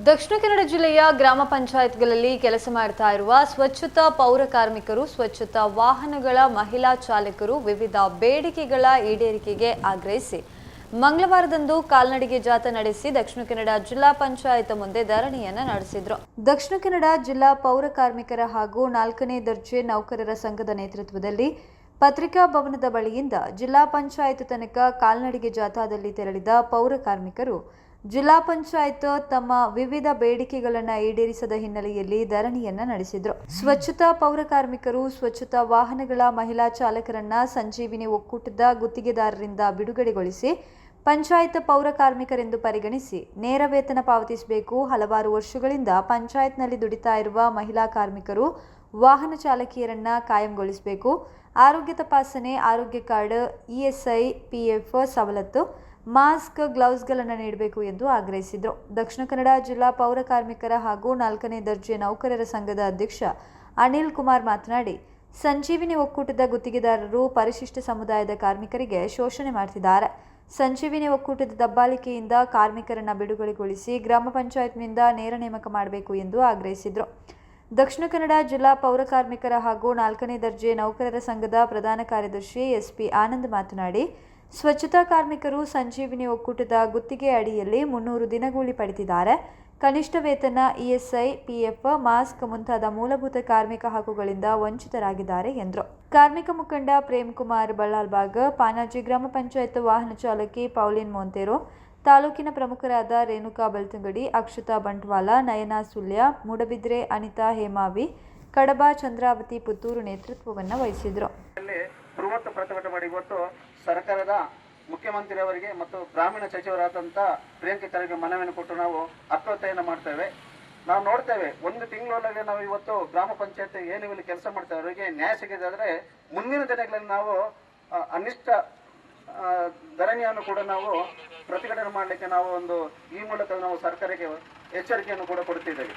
ದಕ್ಷಿಣ ಕನ್ನಡ ಜಿಲ್ಲೆಯ ಗ್ರಾಮ ಪಂಚಾಯತ್ಗಳಲ್ಲಿ ಕೆಲಸ ಮಾಡ್ತಾ ಇರುವ ಸ್ವಚ್ಛತಾ ಪೌರ ಕಾರ್ಮಿಕರು, ಸ್ವಚ್ಛತಾ ವಾಹನಗಳ ಮಹಿಳಾ ಚಾಲಕರು ವಿವಿಧ ಬೇಡಿಕೆಗಳ ಈಡೇರಿಕೆಗೆ ಆಗ್ರಹಿಸಿ ಮಂಗಳವಾರದಂದು ಕಾಲ್ನಡಿಗೆ ಜಾಥಾ ನಡೆಸಿ ದಕ್ಷಿಣ ಕನ್ನಡ ಜಿಲ್ಲಾ ಪಂಚಾಯತ್ ಮುಂದೆ ಧರಣಿಯನ್ನ ನಡೆಸಿದ್ರು. ದಕ್ಷಿಣ ಕನ್ನಡ ಜಿಲ್ಲಾ ಪೌರ ಕಾರ್ಮಿಕರ ಹಾಗೂ 4ನೇ ದರ್ಜೆ ನೌಕರರ ಸಂಘದ ನೇತೃತ್ವದಲ್ಲಿ ಪತ್ರಿಕಾ ಭವನದ ಬಳಿಯಿಂದ ಜಿಲ್ಲಾ ಪಂಚಾಯತ್ ತನಕ ಕಾಲ್ನಡಿಗೆ ಜಾಥಾದಲ್ಲಿ ತೆರಳಿದ ಪೌರ ಕಾರ್ಮಿಕರು ಜಿಲ್ಲಾ ಪಂಚಾಯತ್ ತಮ್ಮ ವಿವಿಧ ಬೇಡಿಕೆಗಳನ್ನು ಈಡೇರಿಸದ ಹಿನ್ನೆಲೆಯಲ್ಲಿ ಧರಣಿಯನ್ನ ನಡೆಸಿದ್ರು. ಸ್ವಚ್ಛತಾ ಪೌರ ಕಾರ್ಮಿಕರು ಸ್ವಚ್ಛತಾ ವಾಹನಗಳ ಮಹಿಳಾ ಚಾಲಕರನ್ನ ಸಂಜೀವಿನಿ ಒಕ್ಕೂಟದ ಗುತ್ತಿಗೆದಾರರಿಂದ ಬಿಡುಗಡೆಗೊಳಿಸಿ ಪಂಚಾಯತ್ ಪೌರ ಕಾರ್ಮಿಕರೆಂದು ಪರಿಗಣಿಸಿ ನೇರ ವೇತನ ಪಾವತಿಸಬೇಕು. ಹಲವಾರು ವರ್ಷಗಳಿಂದ ಪಂಚಾಯತ್ನಲ್ಲಿ ದುಡಿತಾ ಇರುವ ಮಹಿಳಾ ಕಾರ್ಮಿಕರು, ವಾಹನ ಚಾಲಕಿಯರನ್ನ ಕಾಯಂಗೊಳಿಸಬೇಕು. ಆರೋಗ್ಯ ತಪಾಸಣೆ, ಆರೋಗ್ಯ ಕಾರ್ಡ್, ಇಎಸ್ಐ, ಪಿಎಫ್ ಸವಲತ್ತು, ಮಾಸ್ಕ್, ಗ್ಲೌಸ್ಗಳನ್ನು ನೀಡಬೇಕು ಎಂದು ಆಗ್ರಹಿಸಿದರು. ದಕ್ಷಿಣ ಕನ್ನಡ ಜಿಲ್ಲಾ ಪೌರ ಕಾರ್ಮಿಕರ ಹಾಗೂ 4ನೇ ದರ್ಜೆ ನೌಕರರ ಸಂಘದ ಅಧ್ಯಕ್ಷ ಅನಿಲ್ ಕುಮಾರ್ ಮಾತನಾಡಿ, ಸಂಜೀವಿನಿ ಒಕ್ಕೂಟದ ಗುತ್ತಿಗೆದಾರರು ಪರಿಶಿಷ್ಟ ಸಮುದಾಯದ ಕಾರ್ಮಿಕರಿಗೆ ಶೋಷಣೆ ಮಾಡ್ತಿದ್ದಾರೆ. ಸಂಜೀವಿನಿ ಒಕ್ಕೂಟದ ದಬ್ಬಾಳಿಕೆಯಿಂದ ಕಾರ್ಮಿಕರನ್ನ ಬಿಡುಗಡೆಗೊಳಿಸಿ ಗ್ರಾಮ ಪಂಚಾಯತ್ನಿಂದ ನೇರ ನೇಮಕ ಮಾಡಬೇಕು ಎಂದು ಆಗ್ರಹಿಸಿದರು. ದಕ್ಷಿಣ ಕನ್ನಡ ಜಿಲ್ಲಾ ಪೌರ ಕಾರ್ಮಿಕರ ಹಾಗೂ 4ನೇ ದರ್ಜೆ ನೌಕರರ ಸಂಘದ ಪ್ರಧಾನ ಕಾರ್ಯದರ್ಶಿ ಎಸ್ಪಿ ಆನಂದ್ ಮಾತನಾಡಿ, ಸ್ವಚ್ಛತಾ ಕಾರ್ಮಿಕರು ಸಂಜೀವಿನಿ ಒಕ್ಕೂಟದ ಗುತ್ತಿಗೆ ಅಡಿಯಲ್ಲಿ 300 ದಿನಗೂಲಿ ಪಡೆದಿದ್ದಾರೆ. ಕನಿಷ್ಠ ವೇತನ, ಇಎಸ್ಐ, ಪಿಎಫ್, ಮಾಸ್ಕ್ ಮುಂತಾದ ಮೂಲಭೂತ ಕಾರ್ಮಿಕ ಹಕ್ಕುಗಳಿಂದ ವಂಚಿತರಾಗಿದ್ದಾರೆ ಎಂದರು. ಕಾರ್ಮಿಕ ಮುಖಂಡ ಪ್ರೇಮ್ ಕುಮಾರ್ ಬಳ್ಳಾಲ್ಬಾಗ್, ಪಾನಾಜಿ ಗ್ರಾಮ ಪಂಚಾಯತ್ ವಾಹನ ಚಾಲಕಿ ಪೌಲಿನ್ ಮೊಂತೇರೋ, ತಾಲೂಕಿನ ಪ್ರಮುಖರಾದ ರೇಣುಕಾ ಬೆಳ್ತಂಗಡಿ, ಅಕ್ಷತಾ ಬಂಟ್ವಾಲ, ನಯನಾ ಸುಳ್ಯ, ಮೂಡಬಿದ್ರೆ ಅನಿತಾ ಹೇಮಾವಿ, ಕಡಬ ಚಂದ್ರಾವತಿ ಪುತ್ತೂರು ನೇತೃತ್ವವನ್ನು ವಹಿಸಿದರು. ಬೃಹತ್ ಪ್ರತಿಭಟನೆ ಮಾಡಿ ಇವತ್ತು ಸರ್ಕಾರದ ಮುಖ್ಯಮಂತ್ರಿಯವರಿಗೆ ಮತ್ತು ಗ್ರಾಮೀಣ ಸಚಿವರಾದಂಥ ಪ್ರಿಯಾಂಕ ಖರ್ಗೆ ಮನವಿಯನ್ನು ಕೊಟ್ಟು ನಾವು ಅತ್ಯೊತ್ತಾಯನ ಮಾಡ್ತೇವೆ. ನಾವು ನೋಡ್ತೇವೆ, ಒಂದು ತಿಂಗಳೊಳಗೆ ನಾವು ಇವತ್ತು ಗ್ರಾಮ ಪಂಚಾಯತ್ ಏನು ಇಲ್ಲಿ ಕೆಲಸ ಮಾಡ್ತೇವೆ ಅವರಿಗೆ ನ್ಯಾಯ ಸಿಗದಾದರೆ ಮುಂದಿನ ದಿನಗಳಲ್ಲಿ ನಾವು ಅನಿಷ್ಟ ಧರಣಿಯನ್ನು ಕೂಡ ನಾವು ಪ್ರತಿಭಟನೆ ಮಾಡಲಿಕ್ಕೆ ನಾವು ಈ ಮೂಲಕ ನಾವು ಸರ್ಕಾರಕ್ಕೆ ಎಚ್ಚರಿಕೆಯನ್ನು ಕೂಡ ಕೊಡ್ತಿದ್ದೇವೆ.